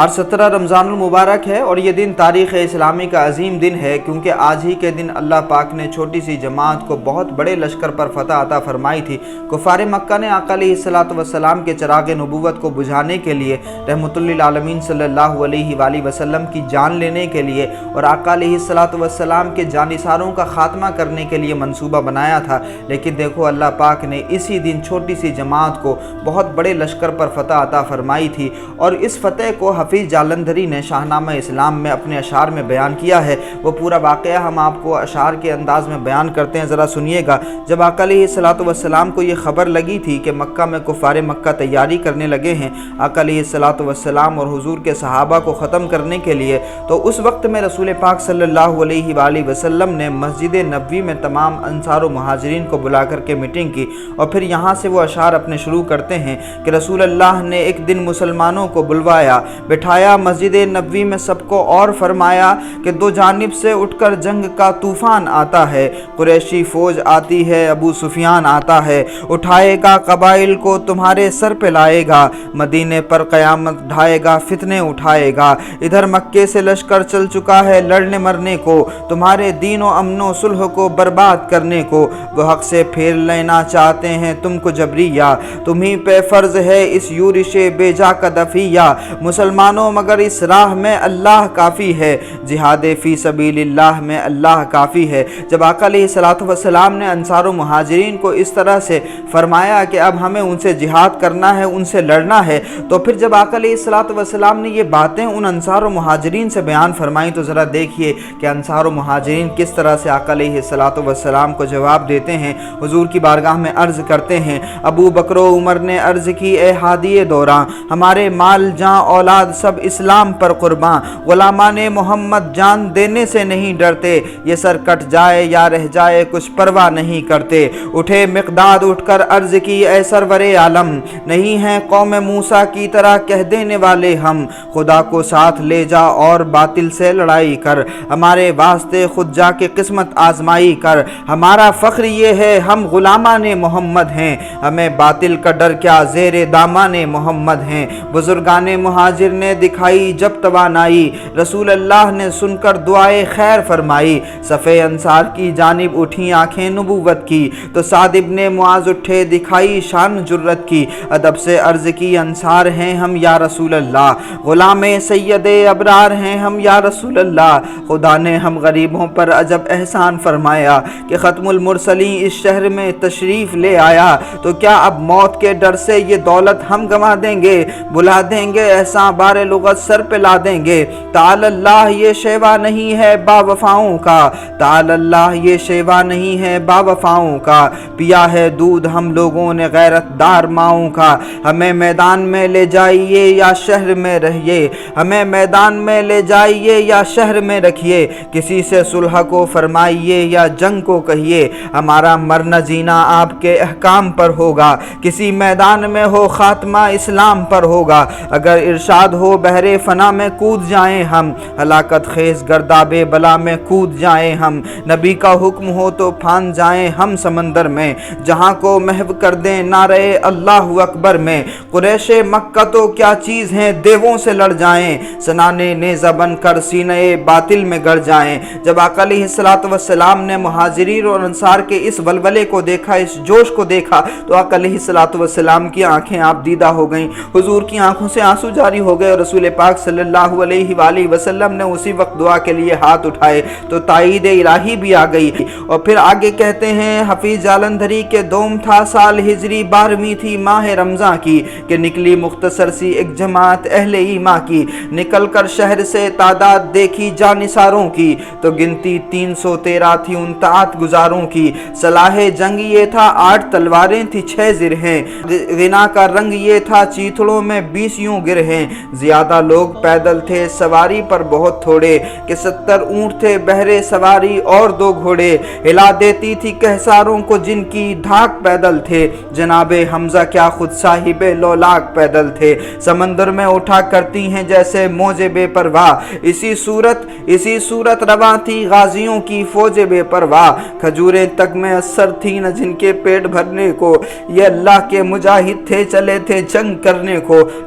آج 17 رمضان المبارک ہے اور یہ دن تاریخ اسلامی کا عظیم دن ہے، کیونکہ آج ہی کے دن اللہ پاک نے چھوٹی سی جماعت کو بہت بڑے لشکر پر فتح عطا فرمائی تھی۔ کفار مکہ نے آقا علیہ السلام کے چراغ نبوت کو بجھانے کے لیے، رحمت للعالمین صلی اللہ علیہ وآلہ وسلم کی جان لینے کے لیے اور آقا علیہ السلام کے جانثاروں کا خاتمہ کرنے کے لیے منصوبہ بنایا تھا، لیکن دیکھو اللہ پاک نے اسی دن چھوٹی سی جماعت کو بہت بڑے لشکر پر فتح عطا فرمائی تھی، اور اس فتح کو حفیظ جالندھری نے شاہنامہ اسلام میں اپنے اشعار میں بیان کیا ہے۔ وہ پورا واقعہ ہم آپ کو اشعار کے انداز میں بیان کرتے ہیں، ذرا سنیے گا۔ جب آقا علیہ السلام کو یہ خبر لگی تھی کہ مکہ میں کفار مکہ تیاری کرنے لگے ہیں آقا علیہ السلام اور حضور کے صحابہ کو ختم کرنے کے لیے، تو اس وقت میں رسول پاک صلی اللہ علیہ وآلہ وسلم نے مسجد نبوی میں تمام انصار و مہاجرین کو بلا کر کے میٹنگ کی، اور پھر یہاں سے وہ اشعار اپنے شروع کرتے ہیں کہ رسول اللہ نے ایک دن مسلمانوں کو بلوایا، بٹھایا مسجد نبوی میں سب کو اور فرمایا کہ دو جانب سے اٹھ کر جنگ کا طوفان آتا ہے، قریشی فوج آتی ہے، ابو سفیان آتا ہے، اٹھائے گا قبائل کو تمہارے سر پہ لائے گا، مدینے پر قیامت ڈھائے گا، فتنے اٹھائے گا، ادھر مکے سے لشکر چل چکا ہے لڑنے مرنے کو، تمہارے دین و امن و صلح کو برباد کرنے کو، وہ حق سے پھیر لینا چاہتے ہیں تم کو جبریہ، تمہیں پہ فرض ہے اس یورش بے جا کا دفیہ، مسلمانوں مگر اس راہ میں اللہ کافی ہے، جہاد فی سبیل اللہ میں اللہ کافی ہے۔ جب آقا علیہ السلام نے انصار و مہاجرین کو اس طرح سے فرمایا کہ اب ہمیں ان سے جہاد کرنا ہے، ان سے لڑنا ہے، تو پھر جب آقا علیہ السلام نے یہ باتیں ان انصار و مہاجرین سے بیان فرمائیں تو ذرا دیکھیے کہ انصار و مہاجرین کس طرح سے آقا علیہ السلام کو جواب دیتے ہیں، حضور کی بارگاہ میں عرض کرتے ہیں۔ ابو بکر و عمر نے عرض کی اے ہادی دوراں، ہمارے مال جاں اولاد سب اسلام پر قرباں، غلامان محمد جان دینے سے نہیں ڈرتے، یہ سر کٹ جائے یا رہ جائے کچھ پرواہ نہیں کرتے۔ اٹھے مقداد اٹھ کر عرض کی اے سرور عالم، نہیں ہیں قوم موسیٰ کی طرح کہہ دینے والے ہم، خدا کو ساتھ لے جا اور باطل سے لڑائی کر، ہمارے واسطے خود جا کے قسمت آزمائی کر، ہمارا فخر یہ ہے ہم غلامان محمد ہیں، ہمیں باطل کا ڈر کیا زیر دامان محمد ہیں۔ بزرگان مہاجر نے دکھائی جب توانائی، رسول اللہ نے سن کر دعائے خیر فرمائی، صفے انصار کی جانب اٹھی آنکھیں نبوت کی، تو سعد ابن معاذ اٹھے دکھائی شان جرت کی، ادب سے عرض کی انصار ہیں ہم یا رسول اللہ، غلام سید ابرار ہیں ہم یا رسول اللہ، خدا نے ہم غریبوں پر عجب احسان فرمایا کہ ختم المرسلین اس شہر میں تشریف لے آیا، تو کیا اب موت کے ڈر سے یہ دولت ہم گنوا دیں گے، بلا دیں گے ایسا بار لغت سر پہ لا دیں گے، تعالی اللہ یہ شیوا نہیں ہے با وفاؤں کا، تعالی اللہ یہ شیوا نہیں ہے با وفاؤں کا، پیا ہے دودھ ہم لوگوں نے غیرت دار ماؤں کا، ہمیں میدان میں لے جائیے یا شہر میں رہیے، ہمیں میدان میں لے جائیے یا شہر میں رکھیے، کسی سے صلح کو فرمائیے یا جنگ کو کہیے، ہمارا مرنا جینا آپ کے احکام پر ہوگا، کسی میدان میں ہو خاتمہ اسلام پر ہوگا، اگر ارشاد ہو بحر فنا میں کود جائیں ہم، ہلاکت خیز گرداب بلا میں کود جائیں ہم، نبی کا حکم ہو تو پھان جائیں ہم سمندر میں، جہاں کو محو کر دیں نعرہ اللہ اکبر میں، قریش مکہ تو کیا چیز ہیں دیووں سے لڑ جائیں، سنانے نیزہ بن کر سینہ باطل میں گڑ جائیں۔ جب آقا علیہ السلام نے مہاجرین اور انصار کے اس ولولے کو دیکھا، اس جوش کو دیکھا، تو آقا علیہ السلام کی آنکھیں آپ دیدہ ہو گئیں، حضور کی آنکھوں سے آنسو جاری ہو گئے، اور رسول پاک صلی اللہ علیہ وآلہ وسلم نے اسی وقت دعا کے لیے ہاتھ اٹھائے تو تائید الہی بھی آ گئی۔ اور پھر آگے کہتے ہیں حفیظ جالندھری کے دوم تھا سال ہجری 12ویں تھی ماہ رمضان کی، کہ نکلی مختصر سی ایک جماعت اہل ایمان کی، نکل کر شہر سے تعداد دیکھی جانثاروں کی، تو گنتی 313 تھی ان طاعت گزاروں کی، صلاح جنگ یہ تھا 8 تلواریں تھی 6 زرہیں، غنا کا رنگ یہ تھا چیتڑوں میں 20 یوں گرہیں، زیادہ لوگ پیدل تھے سواری پر بہت تھوڑے، کہ 70 اونٹ تھے بہرے سواری اور 2 گھوڑے، ہلا دیتی تھی کہساروں کو جن کی دھاک پیدل تھے، جناب حمزہ کیا خود صاحب لولاک پیدل تھے، سمندر میں اٹھا کرتی ہیں جیسے موجے بے پرواہ، اسی صورت رواں تھی غازیوں کی فوج بے پرواہ، کھجوریں تک میں اثر تھی نہ جن کے پیٹ بھرنے کو، یہ اللہ کے مجاہد تھے چلے تھے جنگ کرنے کو،